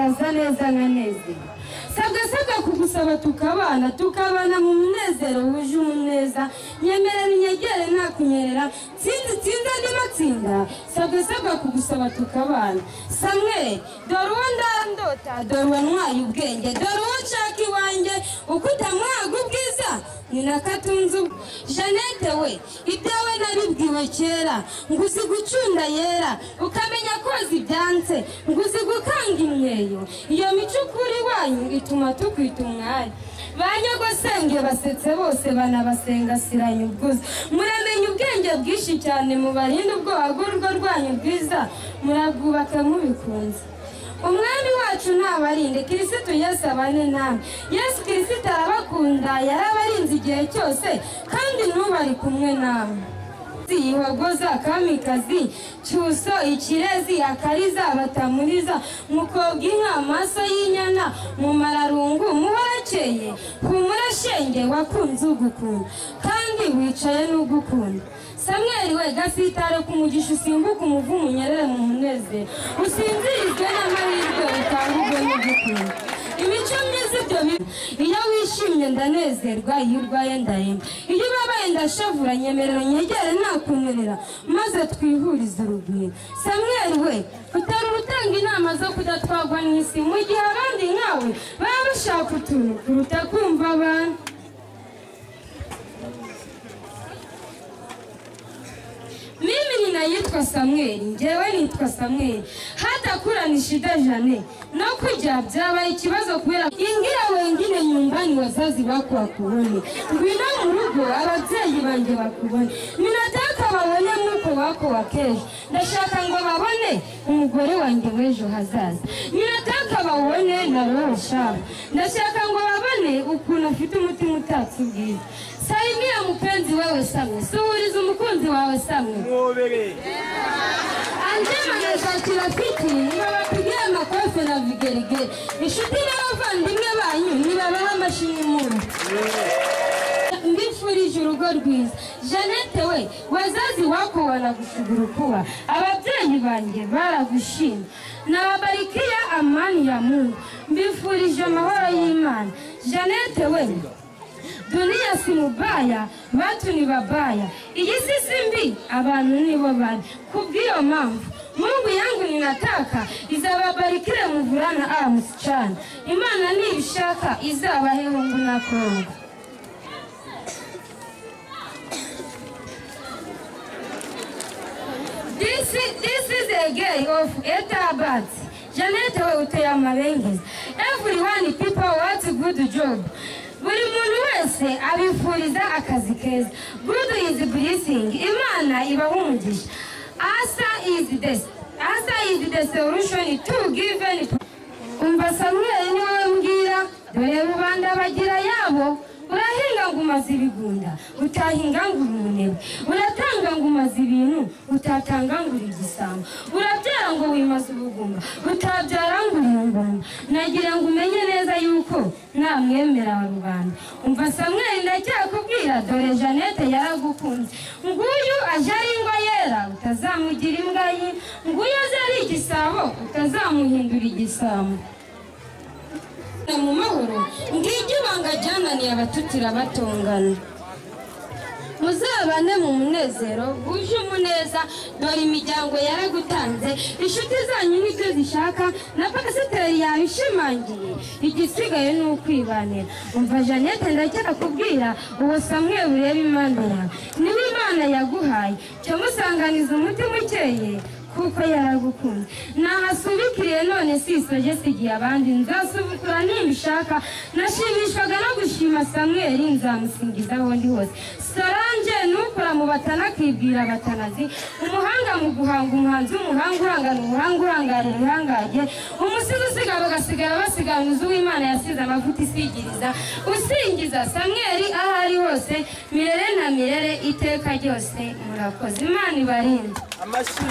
murakaza neza nka nezero sabwa kugusaba tukabana mu munezero wuje umuneza nyemerera inyegere nta kunyerera tsinda ndi matsinda sabwa kugusaba tukabana Samuel dore uwo ndandota dore uwo ntwaye ubwenge dore uwo nshaka iwanjye uko utamwaga ubwiza ni nakatunzu Jeannette we ibyawe nabibwiwe kera nguzi gucunda yera ukamenya koza ibyanze nguzi gukanga imweyo iyo mico kuri wanyu ituma tukwita umwari banyagosenge basetse bose banabasengasiranye ubwuzu muramenye ubwenge bwinshi cyane mubarinde ubwoba bw'urugo rwanyu bwiza murabwubaka mubikunze umwami wacu ntabarinde Kristo Yesu abane namwe Yesu Kristo arabakunda yarabarinze igihe cyose kandi n'ubari kumwe namwe Ihogoza kamikazi cyuso ikirezi akariza batamuriza mukobwa inka amaso y'inyana mu mararungu muhorakeye humurashenge wakunze ugukunda kandi wicaye n'ugukunda Samuel we gasitare kumugisha usimbuka umuvumu nyerere mu munezero usinzirizwe n'amahirwe utangurwe n'ugukunda imico myiza ibyo iyo wishimye ndanezerwa iyo urwaye ndaremba iyo ubabaye ndashavura nyemerera nyegere nakumerera maze twihurize urugwiro Samuel we utari utanga inama zo kudatwagwa n'isi mu gihe abandi nkawe baba bashaka utuntu kuruta kumva abantu mimi ninaitwa Samuel njewe nitwa Samuel hata kula ni shida Jane na kuja byabaye ikibazo kubera ingira wengine nyumbani wazazi wako wakuone ngwino mu rugo ababyeyi banje bakubone ninataka babone muko wako wakeje ndashaka ngo babone umugore wanjye w'ejo hazaza ninataka babone na roho shaba ndashaka ngo babone ukuntu afite umutima utatse ubwiza Salimia mpenzi wewe Samuel suhuriza umukunzi wawe Samuel Mubere Anjema na kirafiki nibabapigia makofi na vigeregere inshuti n'abavandimwe banyu nibabaha amashimwe muru mbifurije urugo rwiza Jeannette we wazazi wako wanagushuguru kuwa ababyeyi banjye baragushima nababarikia amani ya Mungu mbifurije amahoro y'Imana Jeannette we Dunia si mubaya watu ni babaya iyi si mbi abantu nibo bari kubwiyo mpamvu Mungu yangu ninataka izababarikire muvulana msichana Imana nibishaka izabahe hungu na kongo This is a gay of Etabad Jeannette we uteye amabengeza everyone people want a good job buri muntu wese abifuriza akazi keza good is blessing Imana ibaho umugisha Asa is the solution to given umva Samuel niwe mbwira dore rubanda bagira yabo urahinga ngo umaze ibigunda utahinga ngo umunebe uratanga ngo umaze ibintu utatanga ngo igisambo urabyara ngo wimaze ubugumba utabyara ngo umungumba nagira ngo umenye neza yuko namwemera wa rubanda umva Samuel ndacyakubwira dore Jeannette yaragukunze nguyu aje ari ingwa yera utazamugira imbwa ye nguyu aje ari igisabo utazamuhindura igisabo mu mahoro ngijye bangajyananiye abatutira batongana muzabane mu munezero uje umuneza dore imiryango yaragutanze inshuti zanyu n'ibyo zishaka na pasiteri yabishimangiye igisigaye ni ukwibanira umva Jeannette ndacyakubwira uwo Samuel ureba Imana yawe niwe Imana yaguhaye cyo musanganiza umutima ukeye kuko yaragukunze nahasubikiriye none sisoje sigiye abandi nzasubukura nibishaka nashimishwaga no gushima Samuel nzamusingiza aho ndi hose Solange nukora mu batana kwibwira batanazi umuhanga mu guhanga umuhanzi w'umuhanga urangana ubuhanga urangara ubuhangaje umusizi usigara bagasigara basiganuza uw'Imana yasize amavuta isigiriza usingiza Samuel aho ari hose mirere na mirere iteka ryose murakoze Imana ibarinde amashyi